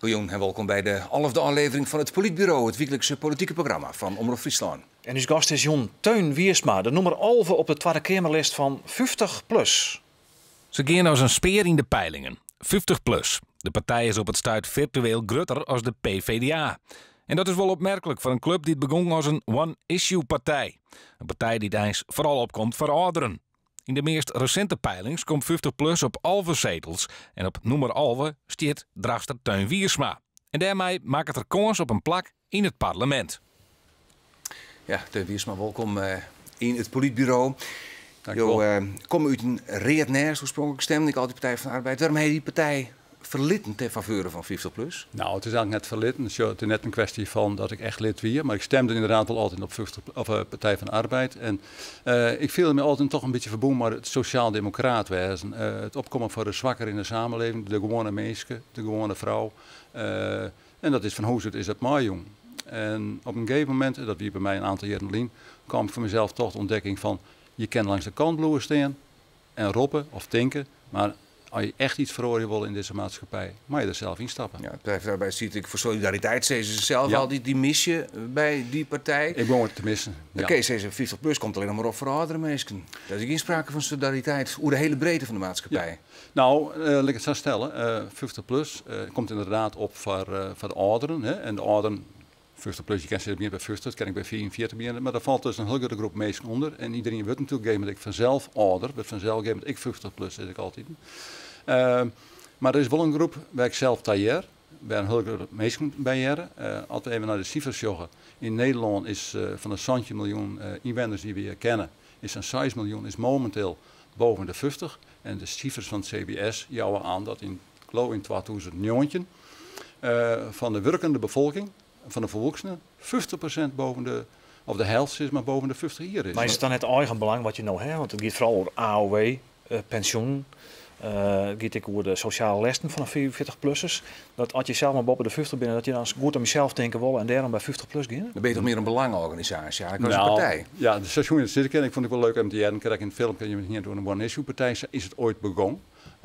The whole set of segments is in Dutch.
Goedenavond en welkom bij de 11e aflevering van het Politbureau, het wekelijkse politieke programma van Omroep Friesland. En uw gast is Jon Teun Wiersma, de nummer 11 op de Tweede Kamerlijst van 50PLUS. Ze gaan als een speer in de peilingen. 50PLUS. De partij is op het stuit virtueel grutter als de PvdA. En dat is wel opmerkelijk voor een club die het begon als een one-issue-partij. Een partij die eens vooral opkomt voor ouderen. In de meest recente peilings komt 50PLUS op 11 zetels. En op nummer 11 staat dragster Teun Wiersma. En daarmee maakt het er kans op een plak in het parlement. Ja, Teun Wiersma, welkom in het Politbureau. Dankjewel. Kom uit een reed nergens oorspronkelijk stemde ik altijd Partij van de Arbeid. Waarom heb je die partij verlitten ter faveur van 50PLUS? Nou, het is eigenlijk net verlitten. Dus het is net een kwestie van dat ik echt lid was. Maar ik stemde inderdaad wel altijd op Partij van de Arbeid. En ik viel me altijd toch een beetje verbonden met het sociaal-democraat wezen. Het opkomen voor de zwakkeren in de samenleving, de gewone mensen, de gewone vrouw. En dat is van hoe is het maar jong. En op een gegeven moment, dat wie bij mij een aantal jaren geleden, kwam ik voor mezelf toch de ontdekking van, je kan langs de kant bloeien staan en roepen of denken, maar als je echt iets verhoren wil in deze maatschappij, mag je er zelf instappen. Ja, het blijft daarbij ziet ik voor solidariteit, ze zelf al die mis je bij die partij. Ik begon het te missen. Ja. Oké, 50PLUS komt alleen nog maar op voor oudere mensen. Dat is geen sprake van solidariteit, hoe de hele breedte van de maatschappij. Ja. Nou, laat ik het zo stellen. 50PLUS komt inderdaad op voor de ouderen. Hè? En de ouderen, 50PLUS, je kent ze meer bij 50, dat ken ik bij 44 meer. Maar daar valt dus een hele grote groep mensen onder. En iedereen wordt natuurlijk gegeven dat ik vanzelf ouder, wordt vanzelf gegeven dat ik 50PLUS is ik altijd. Maar er is wel een groep waar ik zelf tailleer, bij een hele grote mensen bij jaren. Als we even naar de cijfers joggen. In Nederland is van de 70 miljoen inwoners die we hier kennen, is een 6 miljoen is momenteel boven de 50. En de cijfers van het CBS jouwen aan dat in 2019 van de werkende bevolking, van de volwassenen, 50% boven de, of de helft is maar boven de 50 hier is. Maar is het dan het eigen belang wat je nou hebt? Want het gaat vooral over AOW, pensioen. Het gaat ook over de sociale lesten van de 44-plussers. Dat als je zelf maar boven de 50 bent, dat je dan goed aan jezelf denken wil en daarom bij 50PLUS gaan? Dan ben je toch meer een belangenorganisatie eigenlijk als een partij? Ja, de station in het zitten ik vond ik wel leuk om te jaren. Kijk, in het filmpje je hier door een one-issue-partij is het ooit begonnen.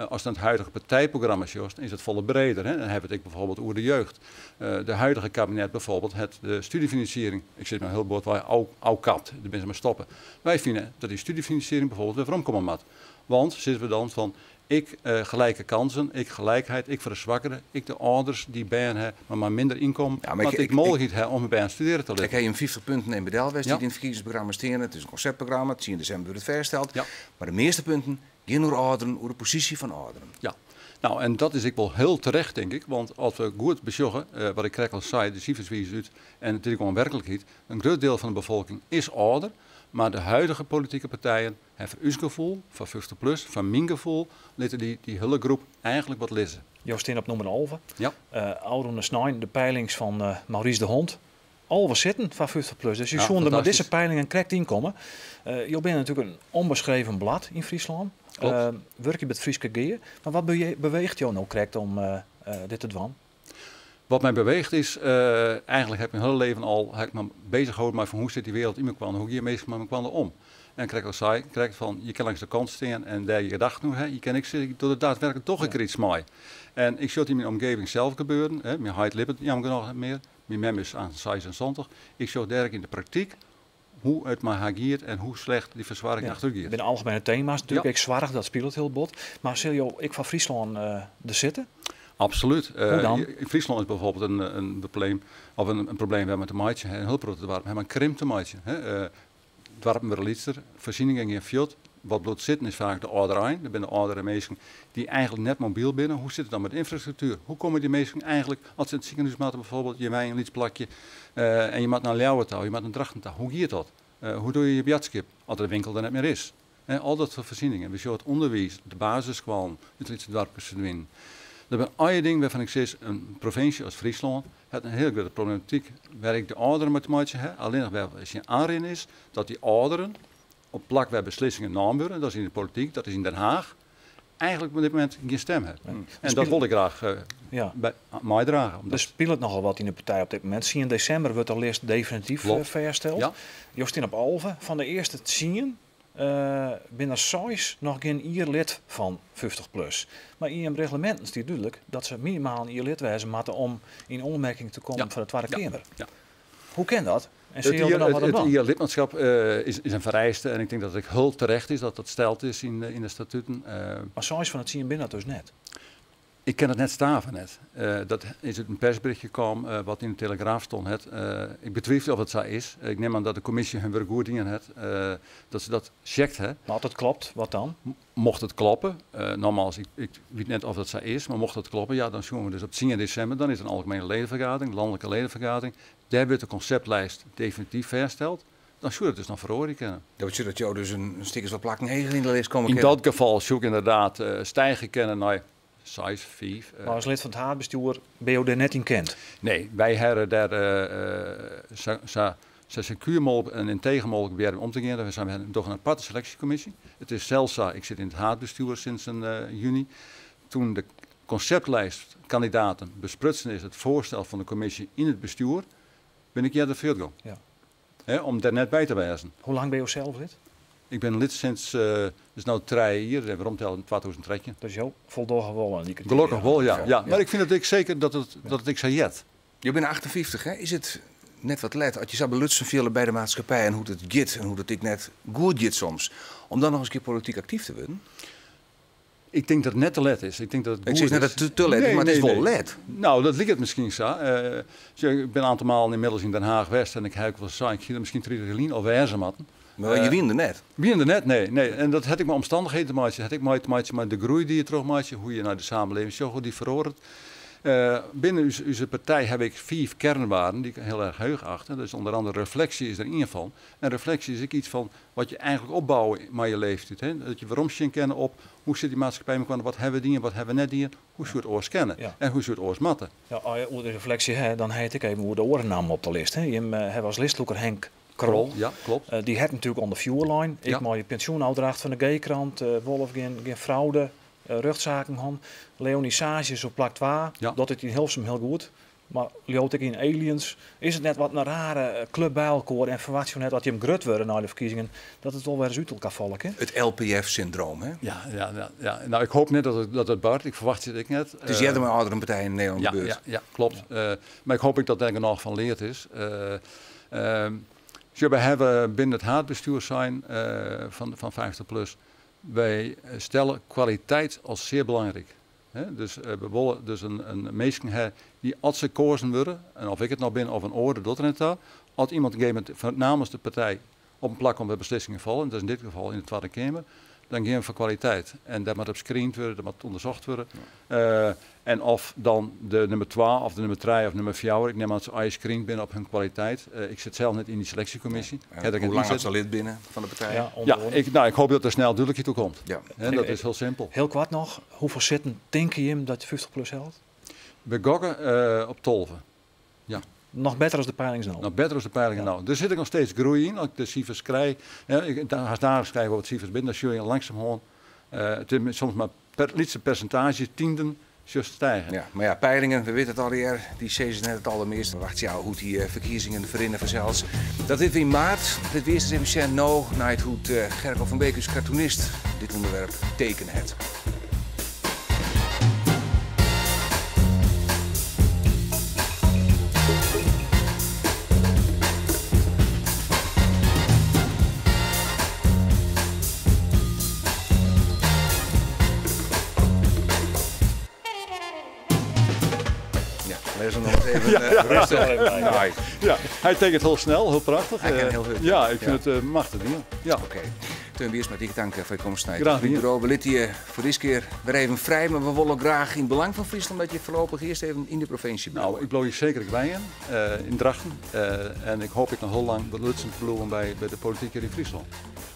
Als het huidige partijprogramma is het volle breder. Hè. Dan hebben we het bijvoorbeeld over de jeugd. De huidige kabinet bijvoorbeeld, de studiefinanciering. Ik zit nou heel boord waar oud kapt, daar ben ze maar stoppen. Wij vinden dat die studiefinanciering bijvoorbeeld weer voorkomen moet. Want zitten we dan van, ik gelijke kansen, ik gelijkheid, ik voor de zwakkeren, ik de ouders die bij hen maar minder inkomen, ja, maar ik mogelijkheid heb om bij hen studeren te leren. Ik heb een 50 punten in Bedelwest die in het verkiezingsprogramma stenen. Het is een conceptprogramma, het 10 december wordt het versteld. Ja. Maar de meeste punten gaan over ouderen, over de positie van ouderen. Ja. Nou, en dat is ik wel heel terecht, denk ik. Want als we goed besjoggen, wat ik krijg al zei, de cijfers wie uit, en het is gewoon werkelijkheid, een groot deel van de bevolking is ouder. Maar de huidige politieke partijen hebben uw gevoel, van 50PLUS, van mijn gevoel, laten die hele groep eigenlijk wat lezen. Joost op nummer 11. Ja. Ouderen snijden de peilings van Maurice de Hond. Alweer zitten van 50PLUS. Dus je Ja, zonder met deze peilingen correct inkomen. Je bent natuurlijk een onbeschreven blad in Friesland. Werk je met Frieske Geer. Maar wat beweegt jou nou correct om dit te doen? Wat mij beweegt is, eigenlijk heb ik mijn hele leven al me bezig gehouden met van hoe zit die wereld in me kwam, hoe je meestal met me kwam om. En krijg ik al zei, van je kan langs de kant staan en daar je gedachten nu, je kan ik door het daadwerkelijk toch een keer iets mee. En ik zie het in mijn omgeving zelf gebeuren, mijn huid lippen jammer genoeg meer, mijn mem is aan 76. Ik zie daar in de praktijk hoe het maar ageert en hoe slecht die verzwaring achteruit gaat. Binnen algemene thema's natuurlijk, ik zwaar dat speelt het heel bot. Maar zul je ik van Friesland er zitten? Absoluut. Hoe dan? In Friesland is bijvoorbeeld een probleem, of een probleem met een maatje, een hulproute dorp, we hebben een krimpte maatje. Dwarpen we lietster, voorzieningen in fjord. Wat bloed zitten is vaak de ouderijn. Er zijn de oudere mensen die eigenlijk net mobiel binnen. Hoe zit het dan met de infrastructuur? Hoe komen die mensen eigenlijk, als ze in het ziekenhuis moeten bijvoorbeeld, je mij een lietsplakje en je moet naar Leeuwarden, je moet naar Drachtentouw. Hoe gaat dat? Hoe doe je je bjatskip als de winkel er net meer is? Al dat soort voorzieningen. We zien het onderwijs, de basisschool, het lietse dorpjes verdwijnen. Er zijn al je dingen waarvan ik zeg, een provincie als Friesland heeft een heel grote problematiek waar ik de ouderen met maatje heb. Alleen nog wel als je aanrin is dat die ouderen op plak waar beslissingen genomen worden, dat is in de politiek, dat is in Den Haag, eigenlijk op dit moment geen stem hebben. Ja. En dat wil ik graag bij mij dragen. Er speelt nogal wat in de partij op dit moment. 10 december wordt de lijst definitief versteld. Ja. Joost op Alve van de eerste 10 binnen 6 nog geen ier lid van 50 plus. Maar in het reglement is het duidelijk dat ze minimaal een ier lid wezen moeten om in onmerking te komen van de Tweede Kamer. Ja. Hoe kan dat? En Het IR-lidmaatschap is een vereiste en ik denk dat het heel terecht is dat dat stelt is in de statuten. Maar 6 van het zien binnen dus net. Ik ken het net staven net. Dat is het een persberichtje kwam wat in de Telegraaf stond. Ik betwijfel of het zo is. Ik neem aan dat de commissie hun werk goed in het. Dat ze dat checkt. Hè. Maar als het klopt, wat dan? Mocht het kloppen, nogmaals, ik weet net of dat zo is, maar mocht het kloppen, ja, dan zien we dus op 10 december. Dan is er een algemene ledenvergadering, landelijke ledenvergadering. Daar wordt de conceptlijst definitief versteld. Dan zou het dus nog verhoren kennen. Dat betekent dat jou dus een stickers wat plakken in de lijst komen In dat geval zoek ik inderdaad stijgen kennen naar size 5. Maar als lid van het haatbestuur ben je er net in kent? Nee, wij hebben daar secuur mogelijk en integer mogelijk weer om te gaan. We zijn toch een aparte selectiecommissie. Het is zelfs ik zit in het haatbestuur sinds juni. Toen de conceptlijst kandidaten besprutsen is, het voorstel van de commissie in het bestuur, ben ik hier de veertgang. Ja. Om daar net bij te wijzen. Hoe lang ben je zelf lid? Ik ben lid sinds, dus nou 3 jaar, en waarom tellen 2013. Dus jou voldoen gewonnen. Gelukkig wel, ja. Maar ik vind dat ik zeker dat het ik zei jet. Je bent 58, hè? Is het net wat let, als je zou belutsen veel bij de maatschappij en hoe het git en hoe dat ik net goed git soms, om dan nog eens een keer politiek actief te worden? Ik denk dat het net te let is. Ik denk dat het ik zeg net dat het te let is, maar het is wel let. Nou, dat ligt het misschien zo. Ik ben een aantal malen inmiddels in Den Haag-West en ik heb wel gezegd, ik zie er misschien 30 lijn of wijzematten. Maar je wint er net. Wien er net, nee. En dat had ik met omstandigheden te maken. Had ik met de groei die je terug maakt, hoe je naar de samenleving zo die verhoort. Binnen onze partij heb ik 4 kernwaarden die ik heel erg heug achter. Dus onder andere reflectie is er één van. En reflectie is ook iets van wat je eigenlijk opbouwt met je leeftijd. Hè? Dat je waarom je kennen op hoe zit die maatschappij met wat hebben we die en wat hebben we net die. Hoe soort oors kennen en hoe soort oors matten. Ja, als je de reflectie dan heet ik even hoe de orennaam op de lijst. Hè? Je hebt als listloeker Henk Krol. Ja, klopt. Die had natuurlijk on de vuurline. Ik maak je pensioenuitdracht van de G-krant, Wolf geen fraude, rechtszaken han. Leonie Sages op plak 2, dat het in Hilversum heel goed. Maar Leot ik in Aliens, is het net wat een rare club bij elkaar en verwacht je net dat je hem grut worden na de verkiezingen, dat het wel weer eens uit elkaar vallen. Hè? Het LPF-syndroom, hè? Ja. Nou, ik hoop net dat het Bart, ik verwacht het ik net. Het is jij de oudere partij in Nederland gebeurd. Ja, klopt. Maar ik hoop dat er nog van leerd is. We hebben binnen het haatbestuur zijn van 50 plus. Wij stellen kwaliteit als zeer belangrijk. Dus we willen dus een mensen hebben die als ze kozen worden, en of ik het nou ben of een orde dat er net daar, als iemand een gegeven moment namens de partij op een plak om bij beslissingen vallen, dat is in dit geval in de Tweede Kamer, dan gaan we voor kwaliteit. En dat moet op screend worden, dat moet onderzocht worden. En of dan de nummer 12 of de nummer 3 of nummer 4, ik neem aan dat ze screen binnen op hun kwaliteit. Ik zit zelf net in die selectiecommissie. Hoe lang is al lid binnen van de partij? Ik hoop dat er snel duidelijkheid toe komt. Ja. Dat is heel simpel. Heel kwart nog, hoeveel zitten denk je hem dat je 50 plus helpt? We gokken op 12. Ja. Nog beter als de peilingen nou. Nog beter als de peilingen nou. Er zit ik nog steeds groei in. Als ik de cijfers krijg, als daar schrijven wat cijfers binnen, dan zul je langzaam gewoon, soms maar lietse percentage, tienden, stijgen. Ja, maar ja, peilingen, we weten het al hier, die zeggen net het allermeest. Wacht jou hoe die verkiezingen verinnen vanzelfs. Dat dit in maart, dit weerst is even nou, naar het hoe Gerco van Beek als cartoonist dit onderwerp tekenen het. Ja, hij tekent heel snel, heel prachtig. Hij kan heel goed. Ja, ik vind het machtig. Ja. Oké. Teun Wiers, met ik dank voor je komst naar Graag gedaan. bureau. We lieten je voor deze keer weer even vrij, maar we willen graag in het belang van Friesland dat je voorlopig eerst even in de provincie blijft. Nou, ik blijf je zeker bij in Drachten. En ik hoop ik nog heel lang belutsend te blijven bij de politiek hier in Friesland.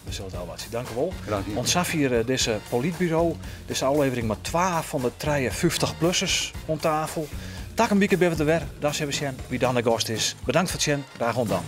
We zullen het al wat zien. Dank u wel. Graag gedaan. Ons zag hier deze politbureau. Deze aflevering met 12 van de 53-plussers om tafel. Tak een beetje bij de weer. Dat is even wie dan de gast is. Bedankt voor het zien. Graag gedaan.